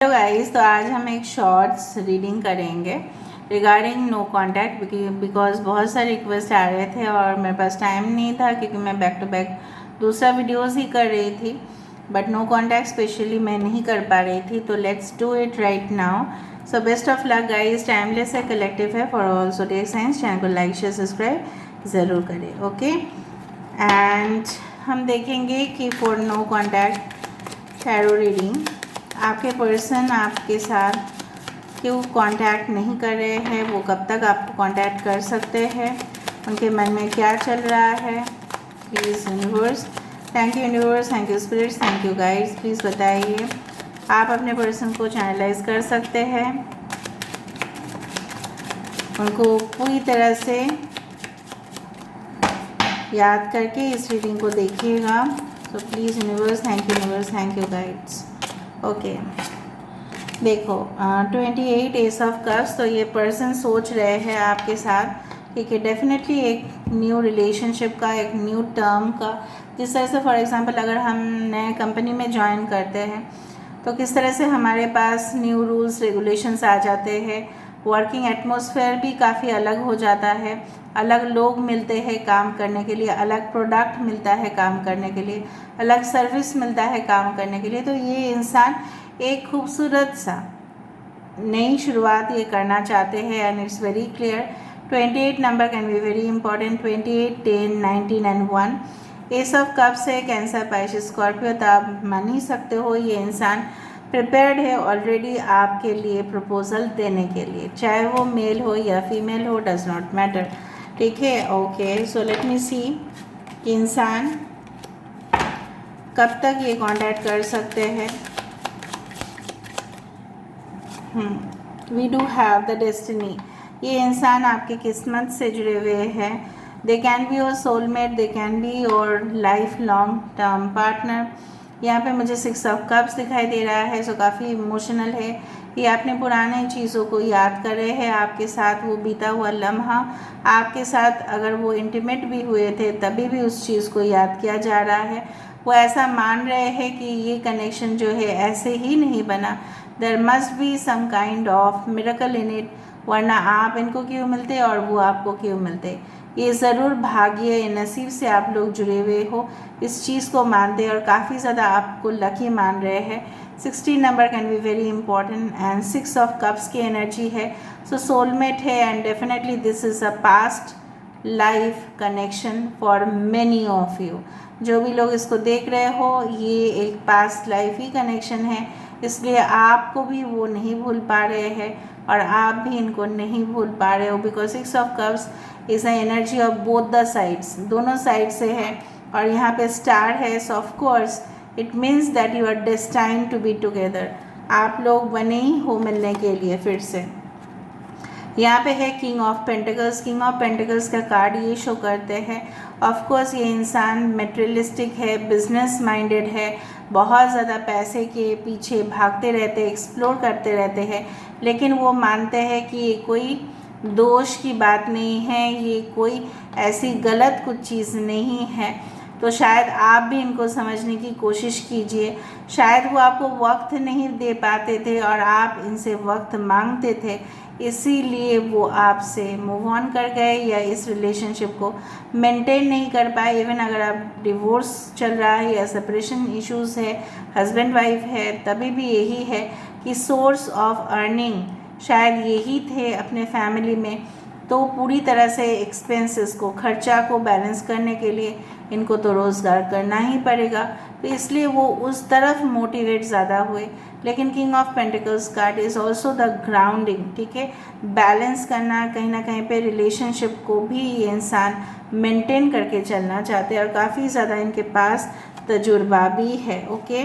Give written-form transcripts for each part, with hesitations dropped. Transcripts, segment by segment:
Hello guys, तो आज हम एक शॉर्ट्स रीडिंग करेंगे रिगार्डिंग नो कांटेक्ट, बिकॉज बहुत सारे रिक्वेस्ट आ रहे थे और मेरे पास टाइम नहीं था क्योंकि मैं बैक टू बैक दूसरा वीडियोस ही कर रही थी। बट नो कांटेक्ट स्पेशली मैं नहीं कर पा रही थी, तो let's do it right now. So best of luck guys. Timeless है, कलेक्टिव है for all zodiac science. Channel को लाइक शेयर सब्सक्राइब ज़रूर करें, ओके। एंड हम देखेंगे कि for no contact tarot reading आपके पर्सन आपके साथ क्यों कांटेक्ट नहीं कर रहे हैं, वो कब तक आपको कांटेक्ट कर सकते हैं, उनके मन में क्या चल रहा है। Please universe, thank you universe, thank you spirits, thank you guides, please बताइए। आप अपने पर्सन को चैनलाइज कर सकते हैं, उनको पूरी तरह से याद करके इस रीडिंग को देखिएगा। तो please universe, thank you universe, thank you guides. Okay, देखो 28 एस ऑफ कप्स। तो ये पर्सन सोच रहे हैं आपके साथ, ठीक है, डेफिनेटली एक न्यू रिलेशनशिप का, एक न्यू टर्म का। जिस तरह से फॉर एग्जांपल अगर हम नए कंपनी में ज्वाइन करते हैं तो किस तरह से हमारे पास न्यू रूल्स रेगुलेशंस आ जाते हैं, वर्किंग एटमॉस्फेयर भी काफ़ी अलग हो जाता है, अलग लोग मिलते हैं काम करने के लिए, अलग प्रोडक्ट मिलता है काम करने के लिए, अलग सर्विस मिलता है काम करने के लिए। तो ये इंसान एक खूबसूरत सा नई शुरुआत ये करना चाहते हैं and it's very clear. 28 number can be very important. 28, 10, 19 and 1। S of cups है, कैंसर, पाइसेस, स्कॉर्पियो। तो आप मान ही सकते हो ये इंसान प्रिपेयर्ड है ऑलरेडी आपके लिए प्रपोजल देने के लिए, चाहे वो मेल हो या फीमेल हो, डज नॉट मैटर, ठीक है। ओके, सो लेट मी सी कि इंसान कब तक ये कांटेक्ट कर सकते हैं। We do have the destiny. ये इंसान आपकी किस्मत से जुड़े हुए हैं। They can be your soulmate, they can be your life long term partner. यहाँ पे मुझे 6 ऑफ कप्स दिखाई दे रहा है, सो काफ़ी इमोशनल है। ये अपने पुराने चीज़ों को याद कर रहे हैं आपके साथ, वो बीता हुआ लम्हा आपके साथ अगर वो इंटीमेट भी हुए थे तभी भी उस चीज़ को याद किया जा रहा है। वो ऐसा मान रहे हैं कि ये कनेक्शन जो है ऐसे ही नहीं बना, there must be some kind of miracle in it, वरना आप इनको क्यों मिलते और वो आपको क्यों मिलते। ये ज़रूर भाग्य या नसीब से आप लोग जुड़े हुए हो, इस चीज़ को मानते और काफ़ी ज़्यादा आपको लकी मान रहे हैं। 16 number can be very important and 6 of cups की एनर्जी है, सो सोलमेट है and definitely this is a past life connection for many of you. जो भी लोग इसको देख रहे हो, ये एक पास्ट लाइफ ही कनेक्शन है, इसलिए आपको भी वो नहीं भूल पा रहे हैं और आप भी इनको नहीं भूल पा रहे हो, because 6 of cups is a energy of both the sides, दोनों साइड से है। और यहाँ पे स्टार है, so of course it means that you are destined to be together. आप लोग बने ही हो मिलने के लिए फिर से। यहाँ पे है king of pentacles. King of pentacles का कार्ड ये शो करते हैं, ऑफ कोर्स ये इंसान मेटेरियलिस्टिक है, बिजनेस माइंडेड है, बहुत ज़्यादा पैसे के पीछे भागते रहते, एक्सप्लोर करते रहते हैं, लेकिन वो मानते हैं कि ये कोई दोष की बात नहीं है, ये कोई ऐसी गलत कुछ चीज़ नहीं है। तो शायद आप भी इनको समझने की कोशिश कीजिए। शायद वो आपको वक्त नहीं दे पाते थे और आप इनसे वक्त मांगते थे, इसीलिए वो आपसे मूव ऑन कर गए या इस रिलेशनशिप को मेंटेन नहीं कर पाए। इवन अगर आप डिवोर्स चल रहा है या सेपरेशन इश्यूज़ है, हस्बैंड वाइफ है, तभी भी यही है कि सोर्स ऑफ अर्निंग शायद यही थे अपने फैमिली में, तो पूरी तरह से एक्सपेंसेस को, खर्चा को बैलेंस करने के लिए इनको तो रोज़गार करना ही पड़ेगा, तो इसलिए वो उस तरफ मोटिवेट ज़्यादा हुए। लेकिन king of pentacles card is also the grounding, ठीक है, बैलेंस करना, कहीं ना कहीं पे रिलेशनशिप को भी ये इंसान मेंटेन करके चलना चाहते हैं और काफ़ी ज़्यादा इनके पास तजुर्बा भी है। ओके,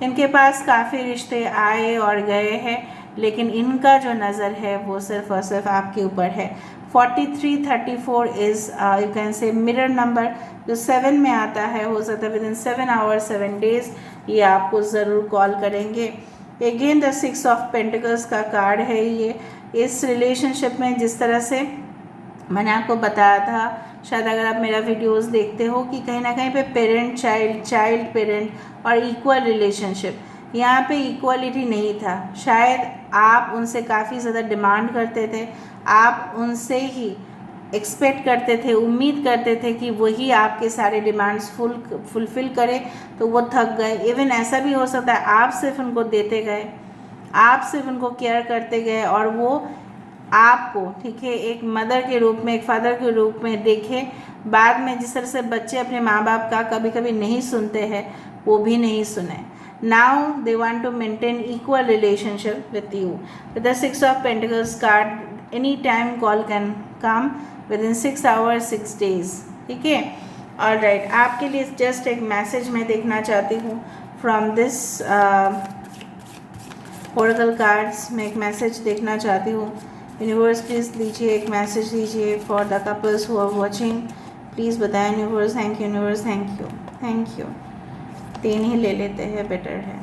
इनके पास काफ़ी रिश्ते आए और गए हैं, लेकिन इनका जो नज़र है वो सिर्फ और सिर्फ आपके ऊपर है। 4334 is you can say mirror number, जो 7 में आता है, हो सकता है विद इन 7 आवर्स 7 डेज ये आपको ज़रूर कॉल करेंगे। अगेन द 6 ऑफ पेंटिकल्स का कार्ड है ये। इस रिलेशनशिप में जिस तरह से मैंने आपको बताया था, शायद अगर आप मेरा वीडियोस देखते हो, कि कहीं ना कहीं पे पेरेंट चाइल्ड, चाइल्ड पेरेंट और इक्वल रिलेशनशिप, यहाँ पे इक्वालिटी नहीं था। शायद आप उनसे काफ़ी ज़्यादा डिमांड करते थे, आप उनसे ही एक्सपेक्ट करते थे, उम्मीद करते थे कि वही आपके सारे डिमांड्स फुलफ़िल करे, तो वो थक गए। इवन ऐसा भी हो सकता है आप सिर्फ उनको देते गए, आप सिर्फ उनको केयर करते गए और वो आपको, ठीक है, एक मदर के रूप में, एक फादर के रूप में देखे। बाद में जिस तरह से बच्चे अपने माँ बाप का कभी कभी नहीं सुनते हैं, वो भी नहीं सुने। Now they want to maintain equal relationship with you. With the 6 of pentacles card, any time call can come within 6 hours 6 days, ठीक है। ऑल राइट, आपके लिए जस्ट एक मैसेज मैं देखना चाहती हूँ फ्रॉम दिस ओरेकल कार्ड्स। मैं एक मैसेज देखना चाहती हूँ। यूनिवर्स प्लीज़ दीजिए, एक मैसेज दीजिए for the couples who are watching. Please बताएं universe. Thank you universe, thank you, thank you. 3 ही ले लेते हैं, बेटर है।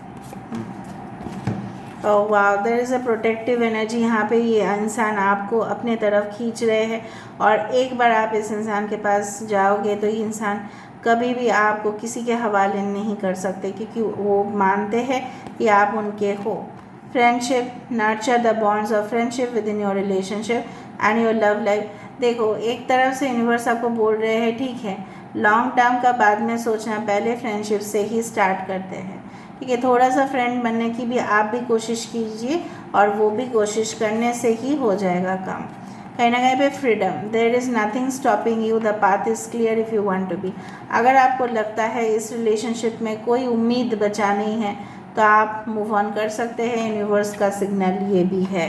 ओह वाह, there is a protective energy. यहाँ पे ये इंसान आपको अपने तरफ खींच रहे हैं और एक बार आप इस इंसान के पास जाओगे तो ये इंसान कभी भी आपको किसी के हवाले नहीं कर सकते, क्योंकि वो मानते हैं कि आप उनके हो। Friendship, nurture the bonds of friendship with in your relationship and your love life. देखो, एक तरफ से यूनिवर्स आपको बोल रहे हैं, ठीक है, लॉन्ग टर्म का बाद में सोचना, पहले फ्रेंडशिप से ही स्टार्ट करते हैं, ठीक है। थोड़ा सा फ्रेंड बनने की भी आप भी कोशिश कीजिए और वो भी कोशिश करने से ही हो जाएगा काम। कहीं ना कहीं पे freedom, there is nothing stopping you, the path is clear if you want to be. अगर आपको लगता है इस रिलेशनशिप में कोई उम्मीद बचा नहीं है, तो आप मूव ऑन कर सकते हैं। यूनिवर्स का सिग्नल ये भी है।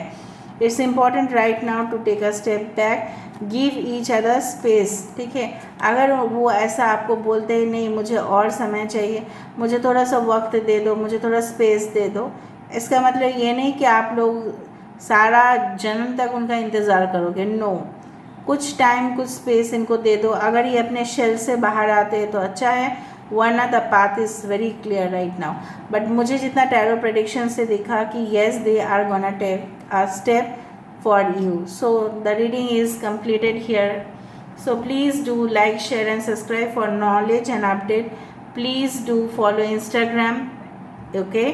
It's important right now to take a step back, give each other space, ठीक है। अगर वो ऐसा आपको बोलते हैं, नहीं मुझे और समय चाहिए, मुझे थोड़ा सा वक्त दे दो, मुझे थोड़ा स्पेस दे दो, इसका मतलब ये नहीं कि आप लोग सारा जन्म तक उनका इंतज़ार करोगे। नो, कुछ टाइम, कुछ स्पेस इनको दे दो। अगर ये अपने शेल से बाहर आते हैं तो अच्छा है, वरना the path is very clear right now. But मुझे जितना टैरो प्रेडिक्शन से दिखा कि yes they are gonna take a step for you. So the reading is completed here. So please do like, share and subscribe for knowledge and update. Please do follow Instagram, okay,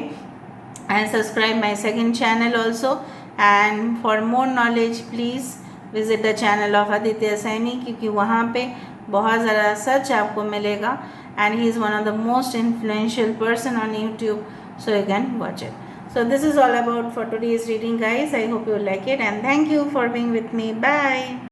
and subscribe my second channel also. And for more knowledge please visit the channel of Aditya Saini, क्योंकि वहाँ पे बहुत ज़्यादा सच आपको मिलेगा, and he is one of the most influential person on YouTube, so you can watch it. So this is all about for today's reading guys. I hope you like it and thank you for being with me. Bye.